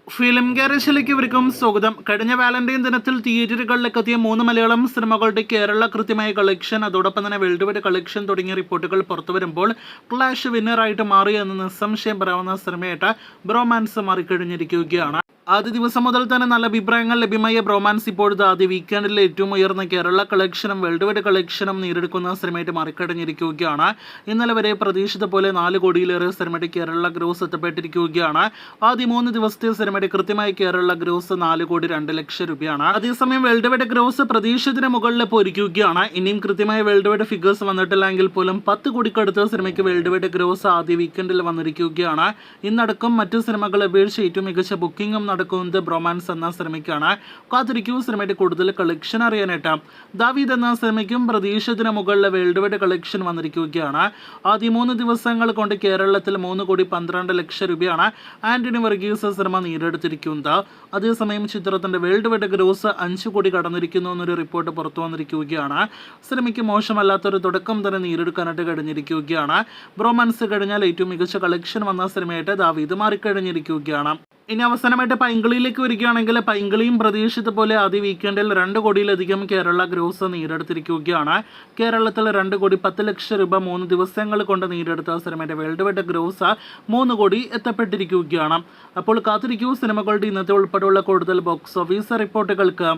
Film ഗാരേജിലേക്ക് ഇവർക്കും സ്വാഗതം. കഴിഞ്ഞ വാലന്റൈൻ ദിനത്തിൽ തിയേറ്ററുകളിലേക്ക് എത്തിയ 3 മലയാളം സിനിമകളുടെ കേരള കൃത്യമായ കളക്ഷൻ, അതോടൊപ്പം തന്നെ വേൾഡ് വൈഡ് കളക്ഷൻ തുടങ്ങിയ റിപ്പോർട്ടുകൾ പുറത്തു വരുമ്പോൾ ക്ലാഷ് വിന്നറായിട്ട് മാറി എന്ന് നിസ്സംശയം പറയാവുന്ന സിനിമയായിട്ട് ബ്രോമാൻസ് മാറിക്കഴിഞ്ഞിരിക്കുകയാണ്. ആദ്യ ദിവസം മുതൽ തന്നെ നല്ല അഭിപ്രായങ്ങൾ ലഭ്യമായ ബ്രോമാൻസ് ഇപ്പോഴത്തെ ആദ്യ വീക്കെൻഡിൽ ഏറ്റവും ഉയർന്ന കേരള കളക്ഷനും വേൾഡ് വൈഡ് കളക്ഷനും നേടിയെടുക്കുന്ന സിനിമയായിട്ട് മാറിക്കഴിഞ്ഞിരിക്കുകയാണ്. ഇന്നലെ വരെ പ്രതീക്ഷിച്ച പോലെ 4 കോടിയിലേറെ സിനിമയുടെ കേരള ഗ്രോസ് എത്തപ്പെട്ടിരിക്കുകയാണ്. ആദ്യ 3 ദിവസത്തെ സിനിമയുടെ കൃത്യമായ കേരള ഗ്രോസ് 4 കോടി 2 ലക്ഷം രൂപയാണ്. അതേസമയം വേൾഡ് വൈഡ് ഗ്രോസ് പ്രതീക്ഷിച്ചതിന് മുകളിൽ പോയിരിക്കുകയാണ്. ഇനിയും കൃത്യമായ വേൾഡ് വൈഡ് ഫിഗേഴ്സ് വന്നിട്ടില്ലെങ്കിൽ പോലും 10 കോടിക്കടുത്ത് സിനിമയ്ക്ക് വേൾഡ് വൈഡ് ഗ്രോസ് ആദ്യ വീക്കെൻഡിൽ വന്നിരിക്കുകയാണ്. ഇന്നടക്കം മറ്റു സിനിമകളെ അപേക്ഷിച്ച് ഏറ്റവും മികച്ച ബുക്കിംഗും നടക്കുന്നത് ബ്രോമാൻസ് എന്ന സിനിമയ്ക്കാണ്. കാത്തിരിക്കൂ സിനിമയുടെ കൂടുതൽ കളക്ഷൻ അറിയാനായിട്ട്. ദാവീദ് എന്ന സിനിമയ്ക്കും പ്രതീക്ഷിച്ചതിന് മുകളിൽ വേൾഡ് വൈഡ് കളക്ഷൻ വന്നിരിക്കുകയാണ്. ആദ്യ 3 ദിവസങ്ങൾ കൊണ്ട് കേരളത്തിൽ 3 കോടി 12 ലക്ഷം രൂപയാണ് ആന്റണി വർഗീസ് സിനിമ നേടിയെടുത്തിരിക്കുന്നത്. അതേസമയം ചിത്രത്തിന്റെ വേൾഡ് വൈഡ് ഗ്രോസ് 5 കോടി കടന്നിരിക്കുന്നു എന്നൊരു റിപ്പോർട്ട് പുറത്തു വന്നിരിക്കുകയാണ്. സിനിമയ്ക്ക് മോശമല്ലാത്തൊരു തുടക്കം തന്നെ നേടിയെടുക്കാനായിട്ട് കഴിഞ്ഞിരിക്കുകയാണ്. ബ്രോമാൻസ് കഴിഞ്ഞാൽ ഏറ്റവും മികച്ച കളക്ഷൻ വന്ന സിനിമയായിട്ട് ദാവീദ് മാറിക്കഴിഞ്ഞിരിക്കുകയാണ്. ഇനി അവസാനമായിട്ട് പൈങ്കിളിയിലേക്ക് വരികയാണെങ്കിൽ പൈങ്കിളിയും പ്രതീക്ഷിച്ച പോലെ ആദ്യ വീക്കെൻഡിൽ 2 കോടിയിലധികം കേരള ഗ്രോസ് നേടിയെടുത്തിരിക്കുകയാണ്. കേരളത്തിൽ 2 കോടി 10 ലക്ഷം രൂപ 3 ദിവസങ്ങൾ കൊണ്ട് നേടിയെടുത്ത സിനിമയുടെ വേൾഡ് വൈഡ് ഗ്രോസ് 3 കോടി എത്തപ്പെട്ടിരിക്കുകയാണ്. അപ്പോൾ കാത്തിരിക്കൂ സിനിമകളുടെ ഇന്നത്തെ ഉൾപ്പെടെയുള്ള കൂടുതൽ ബോക്സ് ഓഫീസ് റിപ്പോർട്ടുകൾക്ക്.